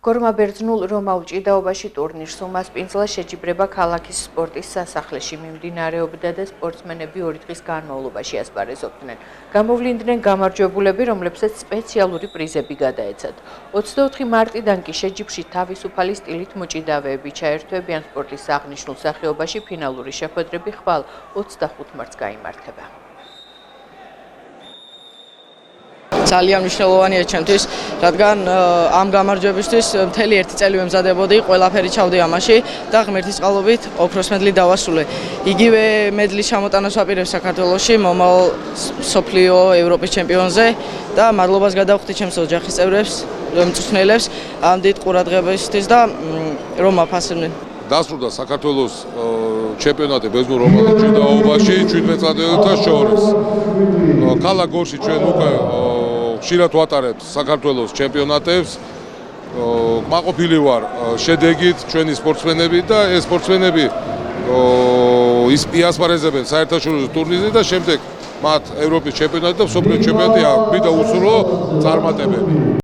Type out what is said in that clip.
გორმაბერძნულ რომაულ ჭიდაობაში ტურნირს უმასპინძლა შეჯიბრება ქალაქის სპორტის სასახლეში მიმდინარეობდა და სპორტსმენები 2 დღის განმავლობაში ასპარეზობდნენ. გამოვლინდნენ გამარჯვებულები, რომლებსაც სპეციალური პრიზები გადაეცათ. 24 მარტიდან კი შეჯიბრში თავისუფალი სტილით მოჭიდავეები ჩაერთვებიან სპორტის აღნიშნულ სახეობაში ფინალური შეხვედრები ხვალ 25 მარტს გაიმართება. ძალიან მნიშვნელოვანია ჩემთვის, რადგან ამ გამარჯვებისთვის მთელი 1 წელი ვემზადებოდი, ყველაფერი ჩავდი ამაში და ღმერთის წყალობით ოქროს მედლი დავასრულე. იგივე მედლის ჩამოტანას ვაპირებ საქართველოში, მომავალ მსოფლიო ევროპის ჩემპიონზე და მადლობას გადავხდი ჩემს ოჯახის წევრებს, მწვრთნელებს ამ დიდ ყურადღებისთვის და რომ აფასებდნენ. დასრულდა საქართველოს ჩემპიონატი ბერძნულ რომაულ ჭიდაობაში 17 წლედთა შორის. ქალაქ გორში ჩვენ უკვე ხშირად ვატარებთ საქართველოს ჩემპიონატებს. კმაყოფილი ვარ შედეგით ჩვენი სპორტსმენები და ეს სპორტსმენები იასპარეზებენ საერთაშორისო ტურნირზე და შემდეგ მათ ევროპის ჩემპიონატი და მსოფლიო ჩემპიონატი აქვს და უსურვო წარმატებები.